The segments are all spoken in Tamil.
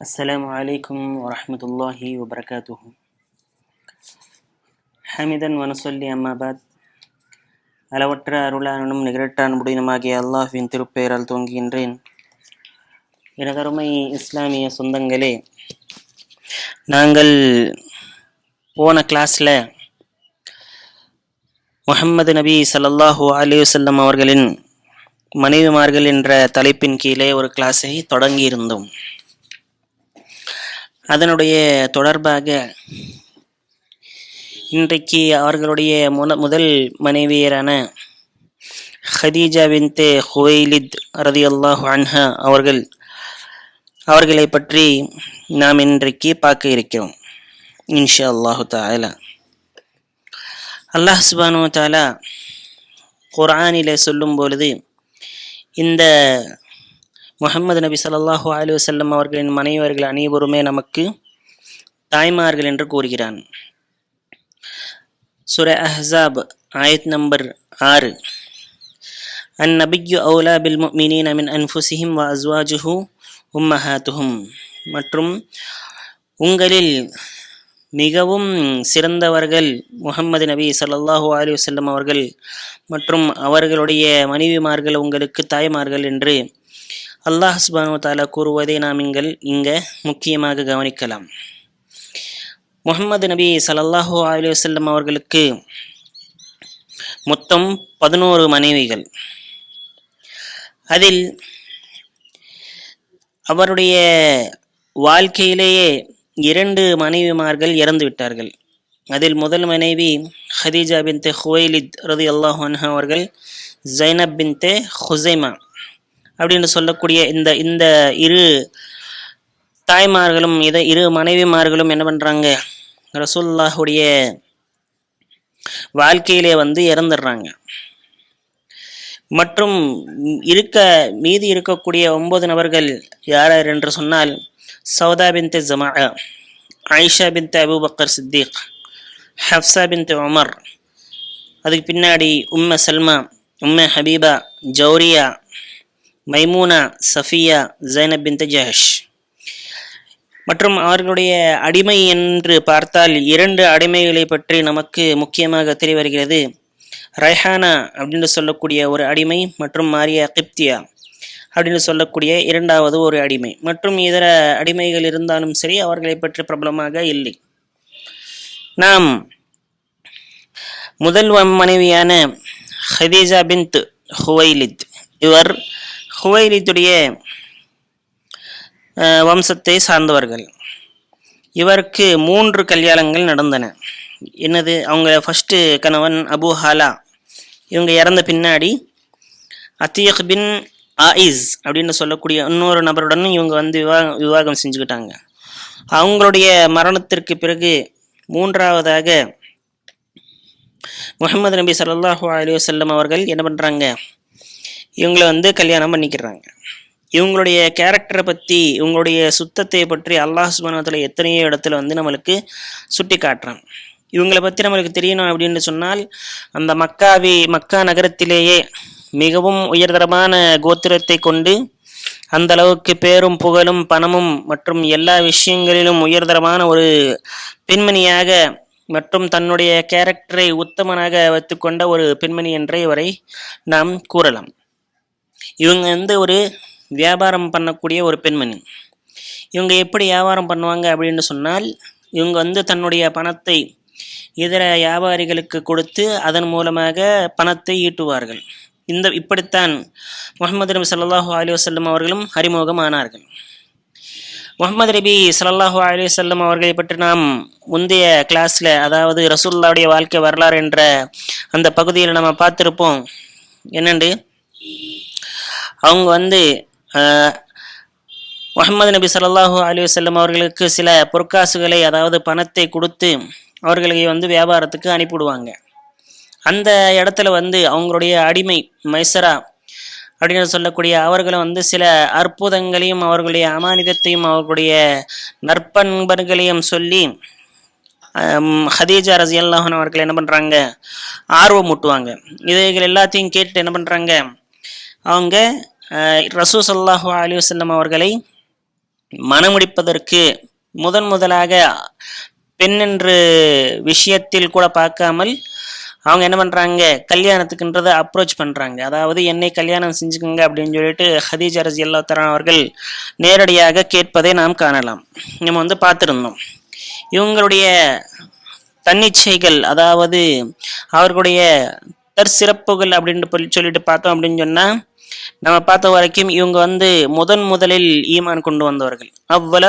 السلام عليكم ورحمة الله وبركاته. حمدا ونصلي أما بعد. அளவற்ற அருளாளனும் நிகரற்ற அன்புடையனுமாகிய அல்லாஹ்வின் திருப்பெயரால் துவங்குகின்றேன். எனதருமை இஸ்லாமிய சொந்தங்களே, நாங்கள் போன கிளாஸில் முஹம்மது நபி ஸல்லல்லாஹு அலைஹி வஸல்லம் அவர்களின் மனைவிமார்கள் என்ற தலைப்பின் கீழே ஒரு கிளாஸை தொடங்கியிருந்தோம். அதனுடைய தொடர்பாக இன்றைக்கு அவர்களுடைய முதல் மனைவியரான ஹதீஜா பின்த் ஹுவைலித் ரலியல்லாஹு அன்ஹா அவர்களை பற்றி நாம் இன்றைக்கு பார்க்க இருக்கிறோம் இன்ஷா அல்லாஹு தஆலா. அல்லாஹ் சுப்ஹானஹு வ தஆலா குர்ஆனிலே சொல்லும் பொழுது இந்த முஹம்மது நபி ஸல்லல்லாஹு அலைஹி வஸல்லம் அவர்களின் மனைவியர்கள் அனைவருமே நமக்கு தாய்மார்கள் என்று கூறுகிறான். சூரா அஹ்ஸாப் ஆயத் நம்பர் 6, அந்நபிய்யு அவுலா பில் முஃமினீன மின் அன்ஃபுஸிஹிம் வ அஸ்வாஜுஹு உம்மஹாத்துஹும், மற்றும் உங்களில் மிகவும் சிறந்தவர்கள் முஹம்மது நபி ஸல்லல்லாஹு அலைஹி வஸல்லம் அவர்கள் மற்றும் அவர்களுடைய மனைவிமார்கள் உங்களுக்கு தாய்மார்கள் என்று அல்லாஹ் சுப்ஹானஹு வ தஆலா கூறுவதை நாம் இங்கே முக்கியமாக கவனிக்கலாம். முஹம்மது நபி ஸல்லல்லாஹு அலைஹி வஸல்லம் அவர்களுக்கு மொத்தம் 11 மனைவிகள். அதில் அவருடைய வாழ்க்கையிலேயே 2 மனைவிமார்கள் இறந்து விட்டார்கள். அதில் முதல் மனைவி ஹதீஜா பின்த் ஹுவைலித் ரலியல்லாஹு அன்ஹா அவர்கள் ஸைனப் பின்த் ஹுஸைமா அப்படின்னு சொல்லக்கூடிய இந்த இரு தாய்மார்களும் இரு மனைவிமார்களும் என்ன பண்ணுறாங்க, ரசூலுல்லாஹுடைய வாழ்க்கையிலே இறந்துடுறாங்க. மற்றும் மீதி இருக்கக்கூடிய 9 நபர்கள் யார் என்று சொன்னால் சௌதா பின்த் ஜமாஅ, ஆயிஷா பின்த் அபூபக்கர் சித்திக், ஹப்ஸா பின்த் உமர், அதுக்கு பின்னாடி உம்ம சல்மா, உம்ம ஹபீபா, ஜௌரியா, மைமூனா, சஃபியா, ஸைனப் பின்த் ஜஹஷ். மற்றும் அவர்களுடைய அடிமை என்று பார்த்தால் 2 அடிமைகளை பற்றி நமக்கு முக்கியமாக தெரிய வருகிறது. ரைஹானா அப்படின்னு சொல்லக்கூடிய ஒரு அடிமை மற்றும் மாரியா கிப்தியா அப்படின்னு சொல்லக்கூடிய 2வது ஒரு அடிமை. மற்றும் இதர அடிமைகள் இருந்தாலும் சரி, அவர்களை பற்றி பிரபலமாக இல்லை. நாம் முதல் மனைவியான ஹதீஜா பின்த் ஹுவைலித், இவர் ஹுவைலித்துடைய வம்சத்தை சார்ந்தவர்கள். இவருக்கு 3 கல்யாணங்கள் நடந்தன. என்னது, அவங்க ஃபர்ஸ்ட் கணவன் அபு ஹாலா, இவங்க இறந்த பின்னாடி அத்தீக் பின் ஆயிஸ் அப்படின்னு சொல்லக்கூடிய இன்னொரு நபருடன் இவங்க விவாகம் செஞ்சுக்கிட்டாங்க. அவங்களுடைய மரணத்திற்கு பிறகு 3வதாக முஹம்மது நபி ஸல்லல்லாஹு அலைஹி வஸல்லம் அவர்கள் என்ன பண்ணுறாங்க, இவங்களை கல்யாணம் பண்ணிக்கிறாங்க. இவங்களுடைய கேரக்டரை பற்றி, இவங்களுடைய சுத்தத்தை பற்றி அல்லாஹ் சுப்ஹானஹு வ தஆலா எத்தனையோ இடத்துல நம்மளுக்கு சுட்டி காட்டுறான். இவங்களை பற்றி நம்மளுக்கு தெரியணும் அப்படின்னு சொன்னால், அந்த மக்கா நகரத்திலேயே மிகவும் உயர்தரமான கோத்திரத்தை கொண்டு அந்த அளவுக்கு பேரும் புகழும் பணமும் மற்றும் எல்லா விஷயங்களிலும் உயர்தரமான ஒரு பெண்மணியாக மற்றும் தன்னுடைய கேரக்டரை உத்தமனாக வைத்துக்கொண்ட ஒரு பெண்மணி என்ற இவரை நாம் கூறலாம். இவங்க ஒரு வியாபாரம் பண்ணக்கூடிய ஒரு பெண்மணி. இவங்க எப்படி வியாபாரம் பண்ணுவாங்க அப்படின்னு சொன்னால், இவங்க தன்னுடைய பணத்தை இதர வியாபாரிகளுக்கு கொடுத்து அதன் மூலமாக பணத்தை ஈட்டுவார்கள். இப்படித்தான் முஹம்மது நபி ஸல்லல்லாஹு அலைஹி வஸல்லம் அவர்களும் அறிமுகமானார்கள். முஹம்மது நபி ஸல்லல்லாஹு அலைஹி வஸல்லம் அவர்களை பற்றி நாம் முந்தைய கிளாஸில், அதாவது ரசூலுல்லாஹுடைய வாழ்க்கை வரலாறு என்ற அந்த பகுதியில் நம்ம பார்த்துருப்போம். என்னண்டு, அவங்க முஹம்மது நபி ஸல்லல்லாஹு அலைஹி வஸல்லம் அவர்களுக்கு சில பொற்காசுகளை, அதாவது பணத்தை கொடுத்து அவர்களை வியாபாரத்துக்கு அனுப்பிவிடுவாங்க. அந்த இடத்துல அவங்களுடைய அடிமை மைசரா அப்படின்னு சொல்லக்கூடிய அவர்களை சில அற்புதங்களையும் அவர்களுடைய அமானிதத்தையும் அவர்களுடைய நற்பண்பர்களையும் சொல்லி ஹதீஜா ரலியல்லாஹு அன்ஹா அவர்கள் என்ன பண்ணுறாங்க, ஆர்வமூட்டுவாங்க. இவைகள் எல்லாத்தையும் கேட்டு என்ன பண்ணுறாங்க, அவங்க ரசூல் ஸல்லல்லாஹு அலைஹி வஸல்லம் அவர்களை மணமுடிப்பதற்கு முதலாக பெண் என்று விஷயத்தில் கூட பார்க்காமல் அவங்க என்ன பண்றாங்க, கல்யாணத்துக்குன்றதை அப்ரோச் பண்றாங்க. அதாவது என்னை கல்யாணம் செஞ்சுக்கோங்க அப்படின்னு சொல்லிட்டு ஹதீஜா ரலியல்லாஹு தஆலா அவர்கள் நேரடியாக கேட்பதை நாம் காணலாம். நம்ம பார்த்திருந்தோம். இவங்களுடைய தன்னிச்சைகள், அதாவது அவர்களுடைய தற்சிறப்புகள் அப்படின்னு சொல்லிட்டு பார்த்தோம் அப்படின்னு சொன்னா, நம்ம பார்த்த வரைக்கும் இவங்க முதலில் ஈமான் கொண்டு வந்தவர்கள். அவ்வள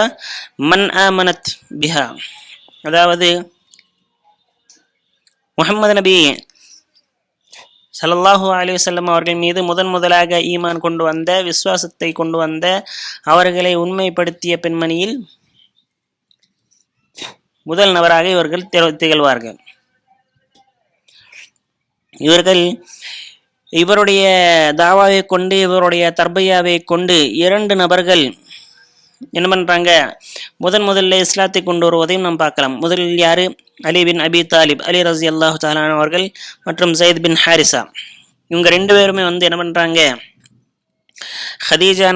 மன் ஆமனத் பிஹா, அதாவது முஹம்மது நபி ஸல்லல்லாஹு அலைஹி வஸல்லம் அவர்கள் மீது முதலாக ஈமான் கொண்டு வந்த, விசுவாசத்தை கொண்டு வந்த, அவர்களை உண்மைப்படுத்திய பெண்மணியில் முதல் நபராக இவர்கள் திகழ்வார்கள். இவர்கள் இவருடைய தாவாவை கொண்டு, இவருடைய தர்பையாவை கொண்டு 2 நபர்கள் என்ன பண்றாங்க, முதல்ல இஸ்லாத்தை கொண்டு வருவதையும் நாம் பார்க்கலாம். முதலில் யாரு, அலி பின் அபி தாலிப், அலி ரலியல்லாஹு தஆலா அவர்கள் மற்றும் ஸைத் பின் ஹாரிசா. இவங்க 2 பேருமே என்ன பண்றாங்க, ஹதீஜா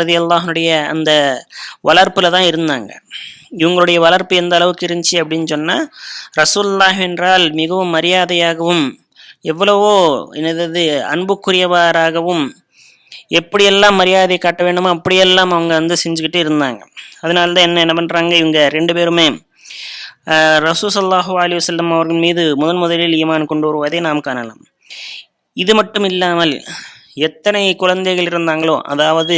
ரலியல்லாஹுடைய அந்த வளர்ப்புல தான் இருந்தாங்க. இவங்களுடைய வளர்ப்பு எந்த அளவுக்கு இருந்துச்சு அப்படின்னு சொன்னா, ரசூலுல்லாஹ் என்றால் மிகவும் மரியாதையாகவும், எவ்வளவோ என்னது அன்புக்குரியவராகவும், எப்படியெல்லாம் மரியாதை காட்ட வேண்டுமோ அப்படியெல்லாம் அவங்க செஞ்சுக்கிட்டு இருந்தாங்க. அதனால்தான் என்ன பண்றாங்க, இவங்க 2 பேருமே ரசூல் ஸல்லல்லாஹு அலைஹி வஸல்லம் அவர்கள் மீது முதலில் ஈமான் கொண்டு வருவதை நாம் காணலாம். இது மட்டும் இல்லாமல் எத்தனை குழந்தைகள் இருந்தாங்களோ, அதாவது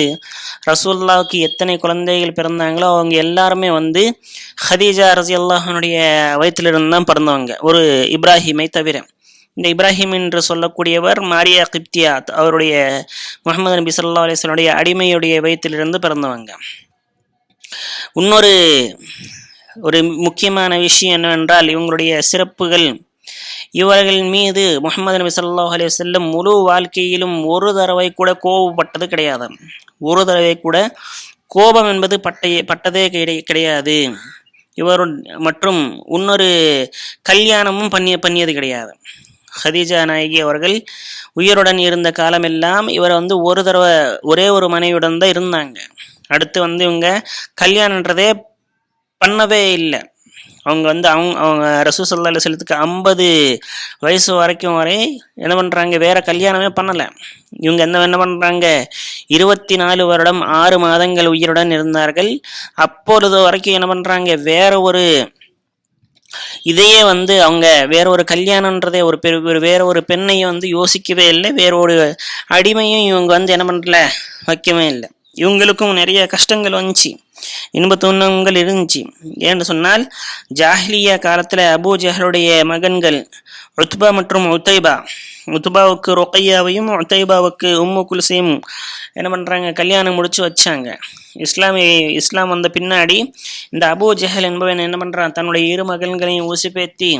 ரசூலுல்லாஹ்வுக்கு எத்தனை குழந்தைகள் பிறந்தாங்களோ அவங்க எல்லாருமே ஹதீஜா ரலியல்லாஹுடைய வயிற்றிலிருந்து தான் பிறந்தவங்க, ஒரு இப்ராஹிமை தவிர. இந்த இப்ராஹிம் என்று சொல்லக்கூடியவர் மாரியா கிப்தியாத், அவருடைய முஹம்மது நபி ஸல்லல்லாஹு அலைஹி வஸல்லம் அடிமையுடைய வயிற்றிலிருந்து பிறந்தவங்க. இன்னொரு முக்கியமான விஷயம் என்னவென்றால், இவங்களுடைய சிறப்புகள், இவர்கள் மீது முஹம்மது நபி ஸல்லல்லாஹு அலைஹி வஸல்லம் முழு வாழ்க்கையிலும் ஒரு தடவை கூட கோபப்பட்டது கிடையாது. ஒரு தடவை கூட கோபம் என்பது பட்டதே கிடையாது. இவர் மற்றும் இன்னொரு கல்யாணமும் பண்ணியது கிடையாது. ஹதீஜா நாயகி அவர்கள் உயிருடன் இருந்த காலமெல்லாம் இவர் ஒரு தடவை ஒரே ஒரு மனைவியுடன் தான் இருந்தாங்க. அடுத்து இவங்க கல்யாணன்றதே பண்ணவே இல்லை. அவங்க அவங்க ரசூல் ஸல்லல்லாஹு அலைஹி வஸல்லத்துக்கு 50 வயசு வரைக்கும் என்ன பண்றாங்க, வேற கல்யாணமே பண்ணல. இவங்க என்ன பண்றாங்க, 24 வருடம் 6 மாதங்கள் உயிருடன் இருந்தார்கள். அப்பொழுது வரைக்கும் என்ன பண்றாங்க, வேற ஒரு இதையே அவங்க வேற ஒரு கல்யாணம்ன்றதே வேற ஒரு பெண்ணையும் யோசிக்கவே இல்லை. வேற ஒரு அடிமையும் இவங்க என்ன பண்ணல, வைக்கவே இல்லை. இவங்களுக்கும் நிறைய கஷ்டங்கள் வந்துச்சு, இன்ப துன்பங்கள் இருந்துச்சு. ஏன்னு சொன்னால், ஜாஹிலியா காலத்துல அபூ ஜஹலுடைய மகன்கள் உத்பா மற்றும் உத்தைபா, உத்பாவுக்கு ருக்கையாவையும் உத்தைபாவுக்கு உம்மு குல்சையும் என்ன பண்றாங்க, கல்யாணம் முடிச்சு வச்சாங்க. இஸ்லாம் வந்த பின்னாடி இந்த அபூ ஜஹல் என்பவன் என்ன பண்றான், தன்னுடைய 2 மகன்களையும் ஊசிப்பேத்தி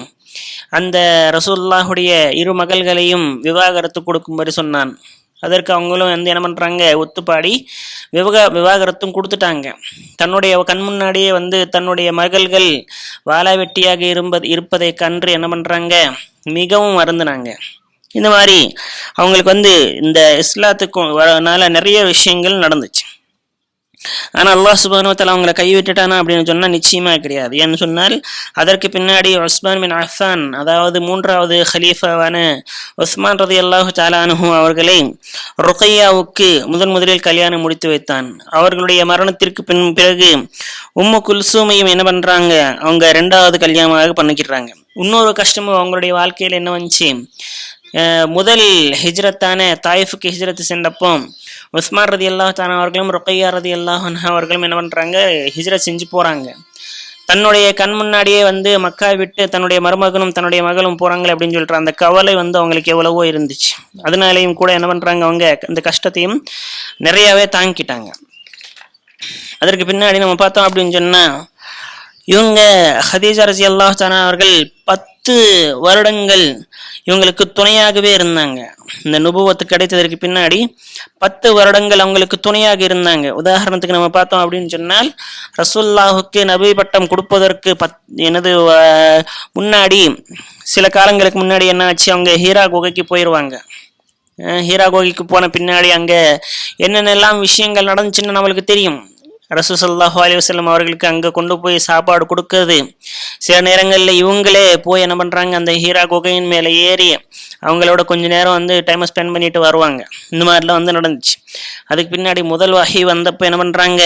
அந்த ரசூலுல்லாஹுடைய 2 மகள்களையும் விவாகரத்து கொடுக்கும்படி சொன்னான். அதற்கு அவங்களும் என்ன பண்றாங்க, ஒத்துப்பாடி விவாகரத்தும் கொடுத்துட்டாங்க. தன்னுடைய கண் முன்னாடியே தன்னுடைய மகள்கள் வாளாவெட்டியாக இருப்பதை கன்று என்ன பண்றாங்க, மிகவும் வருந்தினாங்க. இந்த மாதிரி அவங்களுக்கு இந்த இஸ்லாத்துக்கு நிறைய விஷயங்கள் நடந்துச்சு. ஆனா அல்லாஹ் சுப்ஹானஹு வ தஆலா அவங்களை கைவிட்டுட்டானா அப்படின்னு சொன்னா நிச்சயமா கிடையாது. ஏன்னு சொன்னால், அதற்கு பின்னாடி உஸ்மான் பின் அஃபான், அதாவது 3வது ஹலீஃபாவான உஸ்மான் ரலியல்லாஹு தஆலா அன்ஹு அவர்களை ருக்கையாவுக்கு முதலில் கல்யாணம் முடித்து வைத்தான். அவர்களுடைய மரணத்திற்கு பிறகு உம்மு குல்சூமையும் என்ன பண்றாங்க, அவங்க 2வது கல்யாணமாக பண்ணிக்கிறாங்க. இன்னொரு கஷ்டமும் அவங்களுடைய வாழ்க்கையில் என்ன வந்துச்சு, முதல் ஹிஜ்ரத்தான தாயிஃபுக்கு ஹிஜ்ரத்து சென்றப்போ உஸ்மான் ரலியல்லாஹு தஆலா அவர்களும் ருக்கையா ரலியல்லாஹு அன்ஹா அவர்களும் என்ன பண்றாங்க, ஹிஜ்ரத் செஞ்சு போறாங்க. தன்னுடைய கண் முன்னாடியே மக்கா விட்டு தன்னுடைய மருமகனும் தன்னுடைய மகளும் போறாங்களே அப்படின்னு சொல்லிட்டு அந்த கவலை அவங்களுக்கு எவ்வளவோ இருந்துச்சு. அதனாலையும் கூட என்ன பண்றாங்க, அவங்க அந்த கஷ்டத்தையும் நிறையவே தாங்கிட்டாங்க. அதற்கு பின்னாடி நம்ம பார்த்தோம் அப்படின்னு சொன்னா, இவங்க ஹதீஜா ரலியல்லாஹு தஆலா அவர்கள் 10 வருடங்கள் இவங்களுக்கு துணையாகவே இருந்தாங்க. இந்த நுபுவத்து கிடைத்ததற்கு பின்னாடி 10 வருடங்கள் அவங்களுக்கு துணையாக இருந்தாங்க. உதாரணத்துக்கு நம்ம பார்த்தோம் அப்படின்னு சொன்னால், ரசூலுல்லாஹுக்கு நபி பட்டம் கொடுப்பதற்கு முன்னாடி சில காலங்களுக்கு முன்னாடி என்ன ஆச்சு, அவங்க ஹீரா குகைக்கு போயிடுவாங்க. ஹீரா குகைக்கு போன பின்னாடி அங்க என்னென்னலாம் விஷயங்கள் நடந்துச்சுன்னு நம்மளுக்கு தெரியும். ரசூல் ஸல்லல்லாஹு அலைஹி வஸல்லம் அவர்களுக்கு அங்கே கொண்டு போய் சாப்பாடு கொடுக்கறது. சில நேரங்களில் இவங்களே போய் என்ன பண்ணுறாங்க, அந்த ஹீரா குகையின் மேலே ஏறி அவங்களோட கொஞ்ச நேரம் வந்து டைமை ஸ்பெண்ட் பண்ணிட்டு வருவாங்க. இந்த மாதிரிலாம் வந்து நடந்துச்சு. அதுக்கு பின்னாடி முதல் வஹி வந்தப்போ என்ன பண்ணுறாங்க,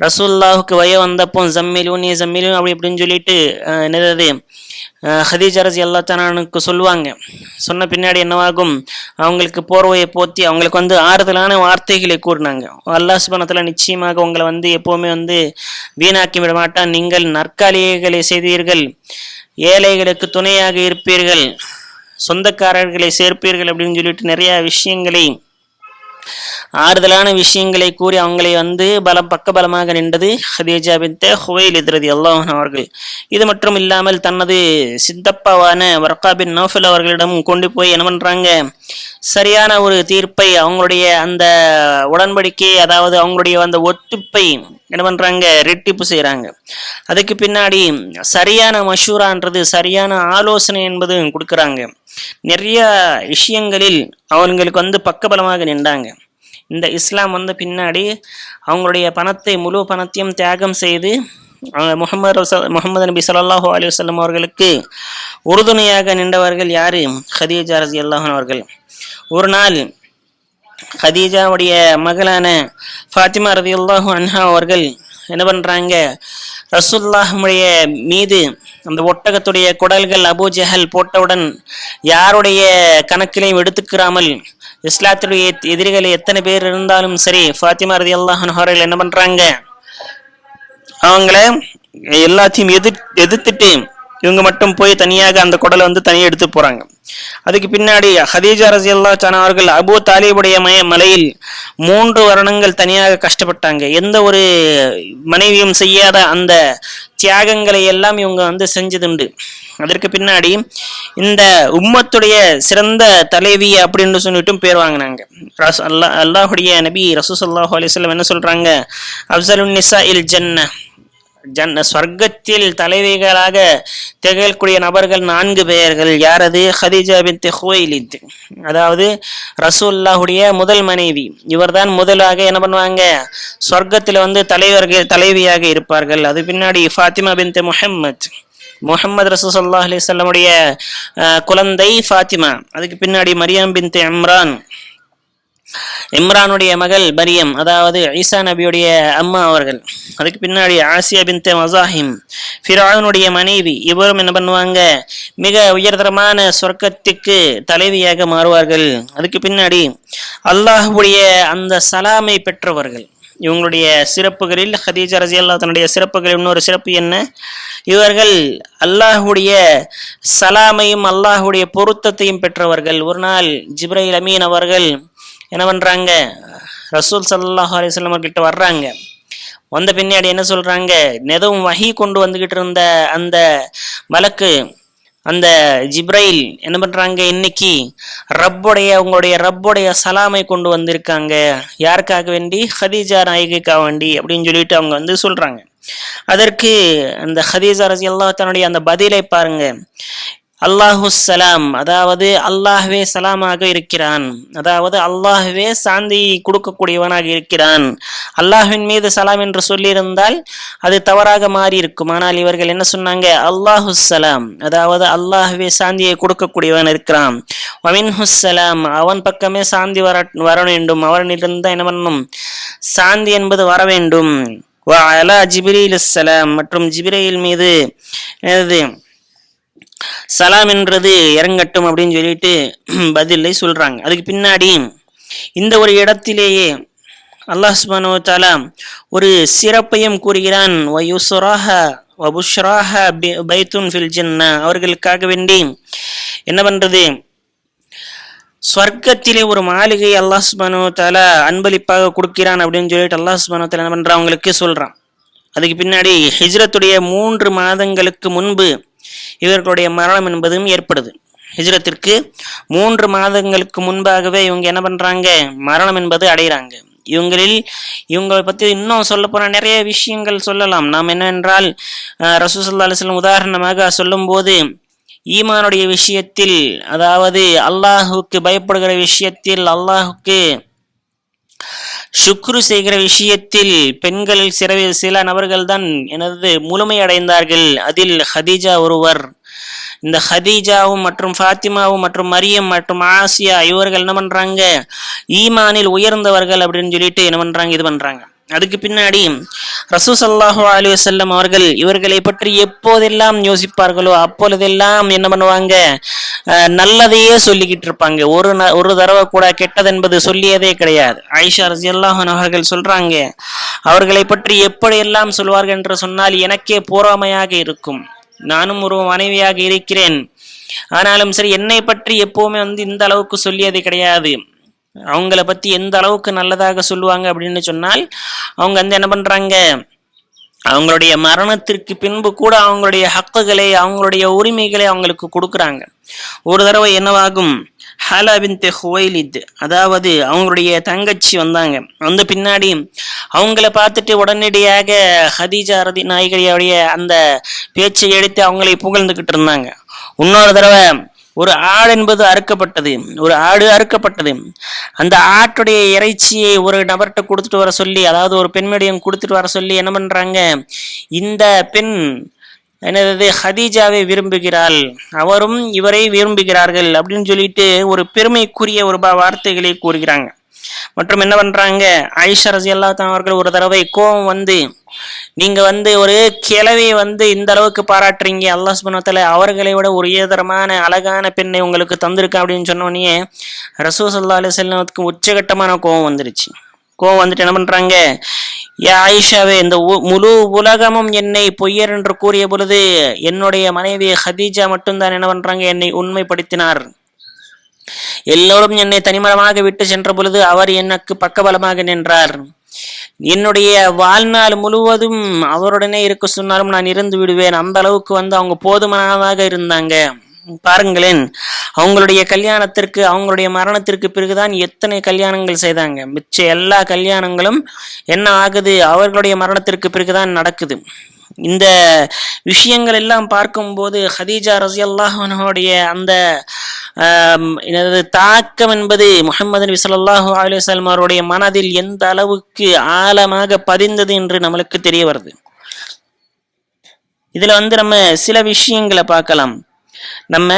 ரசூலுல்லாஹுக்கு வந்தப்போ ஜம்மிலூனி ஜம்மிலூன் அப்படி இப்படின்னு சொல்லிட்டு என்னது ஹதீஜா ரலியல்லாஹு தஆலாவுக்கு சொல்லுவாங்க. சொன்ன பின்னாடி என்னவாகும், அவங்களுக்கு போர்வையை போத்தி அவங்களுக்கு வந்து ஆறுதலான வார்த்தைகளை கூறினாங்க. அல்லாஹ் சுப்ஹானஹு வ தஆலா நிச்சயமாக உங்களை வந்து எப்போவுமே வந்து வீணாக்கி விட மாட்டான், நீங்கள் நற்காரியங்களை செய்தீர்கள், ஏழைகளுக்கு துணையாக இருப்பீர்கள், சொந்தக்காரர்களை சேர்ப்பீர்கள் அப்படின்னு சொல்லிட்டு நிறைய விஷயங்களை, ஆறுதலான விஷயங்களை கூறி அவங்களை வந்து பக்கபலமாக நின்றது ஹதீஜா பின்த் ஹுவைலித் ரலியல்லாஹு அன்ஹா அவர்கள். இது மட்டும் இல்லாமல் தனது சித்தப்பாவான வர்கா பின் நௌஃபல் அவர்களிடம் கொண்டு போய் என்ன பண்றாங்க, சரியான ஒரு தீர்ப்பை, அவங்களுடைய அந்த உடன்படிக்கை, அதாவது அவங்களுடைய அந்த ஒத்துப்பை என்ன பண்றாங்க, ரெட்டிப்பு செய்யறாங்க. அதுக்கு பின்னாடி சரியான மஷூரான்றது, சரியான ஆலோசனை என்பது கொடுக்குறாங்க. நிறைய விஷயங்களில் அவங்களுக்கு வந்து பக்கபலமாக நின்றாங்க. இந்த இஸ்லாம் வந்து பின்னாடி அவங்களுடைய பணத்தை, முழு பணத்தையும் தியாகம் செய்து முஹம்மது நபி ஸல்லல்லாஹு அலைஹி வஸல்லம் அவர்களுக்கு உறுதுணையாக நின்றவர்கள் யாரு, ஹதீஜா ரலியல்லாஹு அன்ஹா அவர்கள். ஒரு நாள் ஹதீஜாவுடைய மகளான ஃபாத்திமா ரலியல்லாஹு அன்ஹா அவர்கள் என்ன பண்றாங்க, ரசூலுல்லாஹுடைய மீது அந்த ஒட்டகத்துடைய குடல்கள் அபூ ஜஹல் போட்டவுடன் யாருடைய கணக்கிலையும் எடுத்துக்கிறாமல், இஸ்லாத்துடைய எதிரிகள் எத்தனை பேர் இருந்தாலும் சரி, ஃபாத்திமா ரலியல்லாஹு அன்ஹா அவர்கள் என்ன பண்றாங்க, அவங்கள எல்லாத்தையும் எதிர்த்துட்டு இவங்க மட்டும் போய் தனியாக அந்த குடலை வந்து தனியாக எடுத்து போறாங்க. அதுக்கு பின்னாடி ஹதீஜா ரலியல்லாஹு தஆலா அவர்கள் அபூ தாலிபுடைய மலையில் 3 வருடங்கள் தனியாக கஷ்டப்பட்டாங்க. எந்த ஒரு மனைவியும் செய்யாத அந்த தியாகங்களை எல்லாம் இவங்க வந்து செஞ்சதுண்டு. அதற்கு பின்னாடி இந்த உம்மத்துடைய சிறந்த தலைவி அப்படின்னு சொல்லிட்டு பேர் வாங்கினாங்க. அல்லாஹுடைய நபி ரசூல் ஸல்லல்லாஹு அலைஹி வஸல்லம் என்ன சொல்றாங்க, அஃஸலுன் நிஸாஇல் ஸ்வர்க்கத்தில் தலைவிகளாக திகழக்கூடிய நபர்கள் 4 பெயர்கள். யாரது, ஹதீஜா பின்த் ஹுவைலித், அதாவது ரசூலுல்லாஹுடைய முதல் மனைவி. இவர்தான் முதலாக என்ன பண்ணுவாங்க, ஸ்வர்க்கத்தில் வந்து தலைவியாக இருப்பார்கள். அது பின்னாடி ஃபாத்திமா பின்த் முஹம்மது ரசூல் ஸல்லல்லாஹு அலைஹி வஸல்லமுடைய குழந்தை ஃபாத்திமா. அதுக்கு பின்னாடி மரியம் பின்த் இம்ரானுடைய மகள் மரியம், அதாவது ஈசா நபியுடைய அம்மா அவர்கள். அதுக்கு பின்னாடி ஆசியா பின்த் மஸாஹிம், ஃபிரௌனுடைய மனைவி. இவரும் என்ன பண்ணுவாங்க, மிக உயர்தரமான சொர்க்கத்துக்கு தலைவியாக மாறுவார்கள். அதுக்கு பின்னாடி அல்லாஹ்வுடைய அந்த சலாமை பெற்றவர்கள். இவங்களுடைய சிறப்புகளில் ஹதீஜா ரலியல்லாஹு தன்னுடைய சிறப்புகளில் இன்னொரு சிறப்பு என்ன, இவர்கள் அல்லாஹுடைய சலாமையும் அல்லாஹுடைய பொருத்தத்தையும் பெற்றவர்கள். ஒரு நாள் ஜிப்ரைல் அமீன் அவர்கள் என்ன பண்றாங்க, ரசூல் ஸல்லல்லாஹு அலைஹி வஸல்லம் கிட்ட வர்றாங்க. வந்த பின்னாடி என்ன சொல்றாங்க, நெதவும் வஹி கொண்டு வந்துகிட்டு இருந்த அந்த மலக்கு, அந்த ஜிப்ரைல் என்ன பண்றாங்க, இன்னைக்கு உங்களுடைய ரப்புடைய சலாமை கொண்டு வந்திருக்காங்க. யாருக்காக வேண்டி, ஹதீஜா நாயகிக்காக வேண்டி அப்படின்னு சொல்லிட்டு அவங்க வந்து சொல்றாங்க. அதற்கு அந்த ஹதீஜா ரலியல்லாஹு தன்னுடைய அந்த பதிலை பாருங்க, அல்லாஹு சலாம், அதாவது அல்லாஹ்வே சலாமாக இருக்கிறான், அதாவது அல்லாஹ்வே சாந்தி கொடுக்கக்கூடியவனாக இருக்கிறான். அல்லாஹ்வின் மீது சலாம் என்று சொல்லியிருந்தால் அது தவறாக மாறி இருக்கும். ஆனால் இவர்கள் என்ன சொன்னாங்க, அல்லாஹு சலாம், அதாவது அல்லாஹ்வே சாந்தியை கொடுக்கக்கூடியவன் இருக்கிறான். வமின்ஹு சலாம், அவன் பக்கமே சாந்தி வர வேண்டும், அவனிலிருந்து என்ன பண்ணணும், சாந்தி என்பது வர வேண்டும். வஅலா ஜிப்ரீல் ஸலாம், மற்றும் ஜிப்ரீல் மீது சலாம் என்றது இறங்கட்டும் அப்படின்னு சொல்லிட்டு பதிலை சொல்றாங்க. அதுக்கு பின்னாடி இந்த ஒரு இடத்திலேயே அல்லாஹ் சுப்ஹானஹு வ தஆலா ஒரு சிறப்பையும் கூறுகிறான். பைத்துன் ஃபில் ஜன்னah, அவர்களுக்காக வேண்டி என்ன பண்றது, ஸ்வர்க்கத்திலே ஒரு மாளிகை அல்லாஹ் சுப்ஹானஹு வ தஆலா அன்பளிப்பாக கொடுக்கிறான் அப்படின்னு சொல்லிட்டு அல்லாஹ் சுப்ஹானஹு வ தஆலா என்ன பண்றான், அவங்களுக்கு சொல்றான். அதுக்கு பின்னாடி ஹிஜ்ரத்துடைய 3 மாதங்களுக்கு முன்பு இவர்களுடைய மரணம் என்பதும் ஏற்படுது. ஹிஜ்ரத்திற்கு 3 மாதங்களுக்கு முன்பாகவே இவங்க என்ன பண்றாங்க, மரணம் என்பது அடைகிறாங்க. இவங்களை பற்றி இன்னும் சொல்ல போனா நிறைய விஷயங்கள் சொல்லலாம். நாம் என்னவென்றால், ரசூல் ஸல்லல்லாஹு அலைஹி வஸல்லம் உதாரணமாக சொல்லும் போது, ஈமானுடைய விஷயத்தில், அதாவது அல்லாஹுக்கு பயப்படுகிற விஷயத்தில், அல்லாஹுக்கு சுக்ரு செய்கிற விஷயத்தில் பெண்கள் சில நபர்கள் தான் எனது முழுமை அடைந்தார்கள். அதில் ஹதீஜா ஒருவர். இந்த ஹதீஜாவும் மற்றும் ஃபாத்திமாவும் மற்றும் மரியம் மற்றும் ஆசியா இவர்கள் என்ன பண்றாங்க, ஈமானில் உயர்ந்தவர்கள் அப்படின்னு சொல்லிட்டு என்ன பண்றாங்க, இது பண்றாங்க. அதுக்கு பின்னாடி ரசூல் ஸல்லல்லாஹு அலைஹி வஸல்லம் அவர்கள் இவர்களை பற்றி எப்போதெல்லாம் யோசிப்பார்களோ அப்பொழுதெல்லாம் என்ன பண்ணுவாங்க, நல்லதையே சொல்லிக்கிட்டு இருப்பாங்க. ஒரு தடவை கூட கெட்டது என்பது சொல்லியதே கிடையாது. ஆயிஷா ரலியல்லாஹு அன்ஹா அவர்கள் சொல்றாங்க, அவர்களை பற்றி எப்படியெல்லாம் சொல்வார்கள் என்று சொன்னால் எனக்கே பொறாமையாக இருக்கும். நானும் ஒரு மனைவியாக இருக்கிறேன், ஆனாலும் சரி என்னை பற்றி எப்பவுமே இந்த அளவுக்கு சொல்லியது கிடையாது. அவங்கள பத்தி எந்த அளவுக்கு நல்லதாக சொல்லுவாங்க அப்படின்னு சொன்னால், அவங்க என்ன பண்றாங்க, அவங்களுடைய மரணத்திற்கு பின்பு கூட அவங்களுடைய ஹக்குகளை அவங்களுடைய உரிமைகளை அவங்களுக்கு கொடுக்குறாங்க. ஒரு தடவை என்னவாகும், ஹாலா பின்த் ஹுவைலித் அதாவது அவங்களுடைய தங்கச்சி வந்தாங்க. பின்னாடி அவங்கள பார்த்துட்டு உடனடியாக ஹதீஜா நாயகியுடைய அந்த பேச்சை எடுத்து அவங்களை புகழ்ந்துகிட்டு இருந்தாங்க. இன்னொரு தடவை ஒரு ஆடு என்பது அறுக்கப்பட்டது. அந்த ஆட்டுடைய இறைச்சியை ஒரு நபர்கிட்ட கொடுத்துட்டு வர சொல்லி, அதாவது ஒரு பெண்மணியம் கொடுத்துட்டு வர சொல்லி என்ன பண்றாங்க, இந்த பெண் என்னது ஹதீஜாவை விரும்புகிறாள், அவரும் இவரை விரும்புகிறார்கள் அப்படின்னு சொல்லிட்டு ஒரு பெருமைக்குரிய ஒரு வார்த்தைகளை கூறுகிறாங்க. மற்றும் என்ன பண்றாங்க, ஆயிஷா ரலியல்லாஹு அன்ஹா அவர்கள் ஒரு தடவை கோபம் நீங்க ஒரு கிழவை இந்த அளவுக்கு பாராட்டுறீங்க, அல்லாஹ் சுப்ஹானஹு வ தஆலா அவர்களை விட ஒரு உயர்தரமான அழகான பெண்ணை உங்களுக்கு தந்திருக்க அப்படின்னு சொன்னோடனே ரசூல் ஸல்லல்லாஹு அலைஹி வஸல்லமுக்கு உச்சகட்டமான கோபம் வந்துருச்சு. கோபம் வந்துட்டு என்ன பண்றாங்க, யா ஆயிஷாவே, இந்த முழு உலகமும் என்னை பொய்யர் என்று கூறிய பொழுது என்னுடைய மனைவி ஹதீஜா மட்டும்தான் என்ன பண்றாங்க, என்னை உண்மைப்படுத்தினார். எல்லோரும் என்னை தனிமரமாக விட்டு சென்ற பொழுது அவர் எனக்கு பக்கபலமாக நின்றார். என்னுடைய வாழ்நாள் முழுவதும் அவருடனே இருக்க சொன்னாலும் நான் இருந்து விடுவேன். அந்த அளவுக்கு அவங்க போதுமானதாக இருந்தாங்க. பாருங்களேன், அவங்களுடைய கல்யாணத்திற்கு அவங்களுடைய மரணத்திற்கு பிறகுதான் எத்தனை கல்யாணங்கள் செய்தாங்க. மிச்ச எல்லா கல்யாணங்களும் என்ன ஆகுது, அவர்களுடைய மரணத்திற்கு பிறகுதான் நடக்குது. இந்த விஷயங்கள் எல்லாம் பார்க்கும்போது ஹதீஜா ரலியல்லாஹு அன்ஹாவுடைய அந்த தாக்கம் என்பது முஹம்மது நபி ஸல்லல்லாஹு அலைஹி வஸல்லம் அவருடைய மனதில் எந்த அளவுக்கு ஆழமாக பதிந்தது என்று நம்மளுக்கு தெரிய வருது. இதுல நம்ம சில விஷயங்களை பார்க்கலாம். நம்ம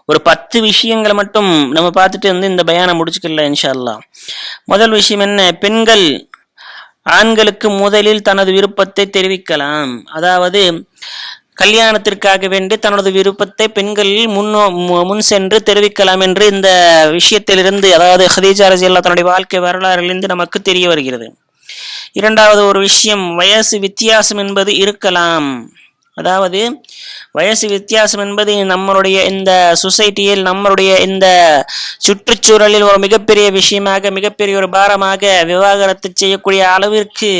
ஒரு 10 விஷயங்களை மட்டும் நம்ம பார்த்துட்டு இந்த பயானை முடிச்சுக்கல இன்ஷா அல்லாஹ். முதல் விஷயம் என்ன, பெண்கள் ஆண்களுக்கு முதலில் தனது விருப்பத்தை தெரிவிக்கலாம். அதாவது கல்யாணத்திற்காக வேண்டி தனது விருப்பத்தை பெண்கள் முன் சென்று தெரிவிக்கலாம் என்று இந்த விஷயத்திலிருந்து, அதாவது ஹதீஜா ரலியல்லாஹு தன்னுடைய வாழ்க்கை வரலாறிலிருந்து நமக்கு தெரிய வருகிறது. இரண்டாவது ஒரு விஷயம், வயசு வித்தியாசம் என்பது இருக்கலாம். அதாவது வயசு வித்தியாசம் என்பது நம்மளுடைய இந்த சொசைட்டியில், நம்மளுடைய இந்த சுற்றுச்சூழலில் ஒரு மிகப்பெரிய விஷயமாக, மிகப்பெரிய ஒரு பாரமாக விவாகரத்து செய்யக்கூடிய அளவிற்கு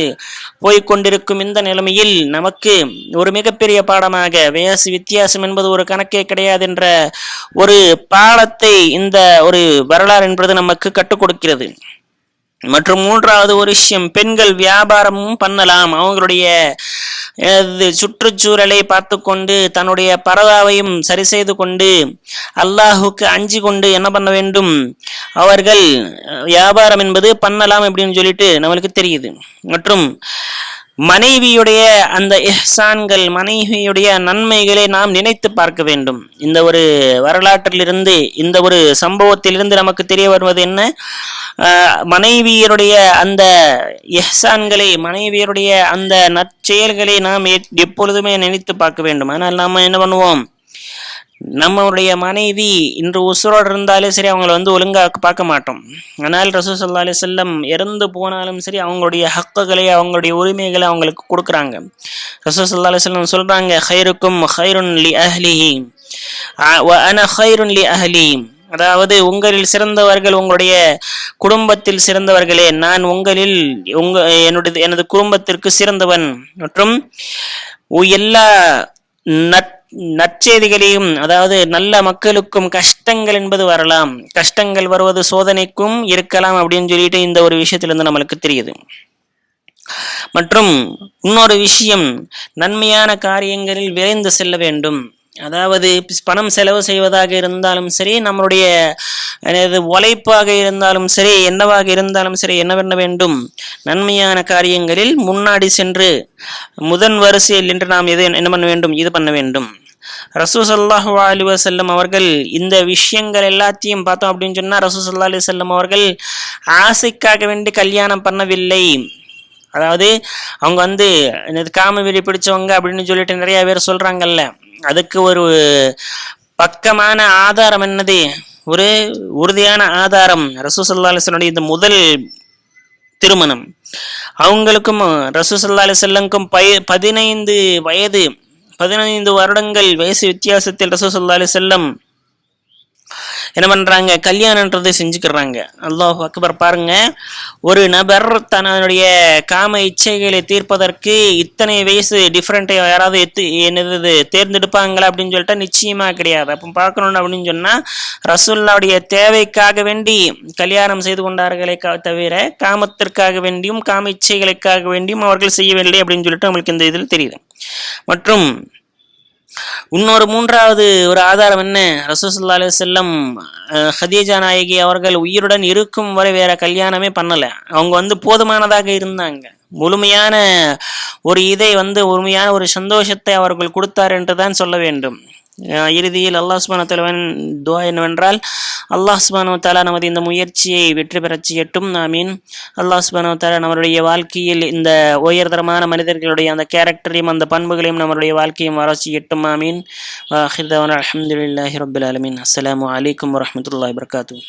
போய்கொண்டிருக்கும் இந்த நிலைமையில் நமக்கு ஒரு மிகப்பெரிய பாடமாக வயசு வித்தியாசம் என்பது ஒரு கணக்கே கிடையாது என்ற ஒரு பாடத்தை இந்த ஒரு வரலாறு என்பது நமக்கு கற்றுக் கொடுக்கிறது. மற்றும் மூன்றாவது ஒரு விஷயம், பெண்கள் வியாபாரமும் பண்ணலாம். அவங்களுடைய சுற்றுச்சூழலை பார்த்து கொண்டு தன்னுடைய பரதாவையும் சரி செய்து கொண்டு அல்லாஹுக்கு அஞ்சி கொண்டு என்ன பண்ண வேண்டும், அவர்கள் வியாபாரம் என்பது பண்ணலாம் அப்படின்னு சொல்லிட்டு நம்மளுக்கு தெரியுது. மற்றும் மனைவியுடைய அந்த இஹ்சான்கள், மனைவியுடைய நன்மைகளை நாம் நினைத்து பார்க்க வேண்டும். இந்த ஒரு வரலாற்றிலிருந்து, இந்த ஒரு சம்பவத்திலிருந்து நமக்கு தெரிய வருவது என்ன, மனைவியருடைய அந்த இஹ்சான்களை, மனைவியருடைய அந்த நற்செயல்களை நாம் எப்பொழுதுமே நினைத்து பார்க்க வேண்டும். ஆனால் நாம என்ன பண்ணுவோம், நம்மளுடைய மனைவி இன்று உசுரோடு இருந்தாலே சரி அவங்களை ஒழுங்கா பார்க்க மாட்டோம். ஆனால் ரசூல் ஸல்லல்லாஹு அலைஹி வஸல்லம் இறந்து போனாலும் சரி அவங்களுடைய ஹக்குகளை, அவங்களுடைய உரிமைகளை அவங்களுக்கு கொடுக்குறாங்க. ரசூல் ஸல்லல்லாஹு அலைஹி வஸல்லம் சொல்றாங்க, ஹைருக்கும் ஹைருன் லி அஹ்லிஹி வ அன ஹைருன் லி அஹ்லி. அதாவது உங்களில் சிறந்தவர்கள் உங்களுடைய குடும்பத்தில் சிறந்தவர்களே, நான் உங்களில் எனது குடும்பத்திற்கு சிறந்தவன். மற்றும் எல்லா நற்செய்திகளையும், அதாவது நல்ல மக்களுக்கும் கஷ்டங்கள் என்பது வரலாம், கஷ்டங்கள் வருவது சோதனைக்கும் இருக்கலாம் அப்படின்னு சொல்லிட்டு இந்த ஒரு விஷயத்திலிருந்து நம்மளுக்கு தெரியுது. மற்றும் இன்னொரு விஷயம், நன்மையான காரியங்களில் விரைந்து செல்ல வேண்டும். அதாவது பணம் செலவு செய்வதாக இருந்தாலும் சரி, நம்மளுடைய உழைப்பாக இருந்தாலும் சரி, என்னவாக இருந்தாலும் சரி, என்ன பண்ண வேண்டும்? நன்மையான காரியங்களில் முன்னாடி சென்று முதன் வரிசையில் என்று நாம் என்ன பண்ண வேண்டும்? இது பண்ண வேண்டும். ரசூல் ஸல்லல்லாஹு அலைஹி வஸல்லம் அவர்கள் இந்த விஷயங்கள் எல்லாத்தையும் பார்த்தோம் அப்படின்னு சொன்னா, ரசூல் ஸல்லல்லாஹு அலைஹி வஸல்லம் அவர்கள் ஆசைக்காக வேண்டி கல்யாணம் பண்ணவில்லை. அதாவது அவங்க வந்து காம வெறி பிடிச்சவங்க அப்படின்னு சொல்லிட்டு நிறைய பேர் சொல்றாங்கல்ல, அதுக்கு ஒரு பக்கமான ஆதாரம் என்னது? ஒரு உறுதியான ஆதாரம் ரசூல் ஸல்லல்லாஹு அலைஹி வஸல்லம் இந்த முதல் திருமணம். அவங்களுக்கும் ரசூல் ஸல்லல்லாஹு அலைஹி வஸல்லம்க்கும் 15 வயது, 15 வருடங்கள் வயசு வித்தியாசத்தில் ரசூல் ஸல்லல்லாஹு அலைஹி வஸல்லம் என்ன பண்றாங்க? கல்யாணன்றதை செஞ்சுக்கிறாங்க. அல்லாஹ் அக்பர். பாருங்க, ஒரு நபர் தன்னுடைய காம இச்சைகளை தீர்ப்பதற்கு இத்தனை வயசு டிஃப்ரெண்ட் யாராவது என்னது தேர்ந்தெடுப்பாங்களா அப்படின்னு சொல்லிட்டு நிச்சயமா கிடையாது. அப்போ பார்க்கணும் அப்படின்னு சொன்னா, ரசூலுல்லாஹ்வுடைய தேவைக்காக வேண்டி கல்யாணம் செய்து கொண்டார்களே தவிர காமத்திற்காக வேண்டியும் காம இச்சைகளுக்காக வேண்டியும் அவர்கள் செய்யவில்லை அப்படின்னு சொல்லிட்டு நம்மளுக்கு இந்த இதில் தெரியுது. மற்றும் இன்னொரு மூன்றாவது ஒரு ஆதாரம் என்ன? ரசூல் ஸல்லல்லாஹு அலைஹி வஸல்லம் ஹதீஜா நாயகி அவர்கள் உயிருடன் இருக்கும் வரை வேற கல்யாணமே பண்ணல. அவங்க வந்து போதுமானதாக இருந்தாங்க. முழுமையான ஒரு முழுமையான ஒரு சந்தோஷத்தை அவர்கள் கொடுத்தார் என்றுதான் சொல்ல வேண்டும். இறுதியில் அல்லாஹ் சுப்ஹானஹு வ தஆலா துஆ என்னவென்றால், அல்லாஹ் சுப்ஹானஹு வ தஆலா நமது இந்த முயற்சியை வெற்றி பெறச் செய்யட்டும். ஆமீன். அல்லாஹ் சுப்ஹானஹு வ தஆலா நம்மளுடைய வாழ்க்கையில் இந்த உயர்தரமான மனிதர்களுடைய அந்த கேரக்டரையும் அந்த பண்புகளையும் நம்மளுடைய வாழ்க்கையும் வர செய்யட்டும். ஆமீன். வ ஆகிர் தஅவானா அல்ஹம்துலில்லாஹி ரப்பில் ஆலமீன். அஸ்ஸலாமு அலைக்கும் வரஹ்மத்துல்லாஹி வபரகாத்துஹு.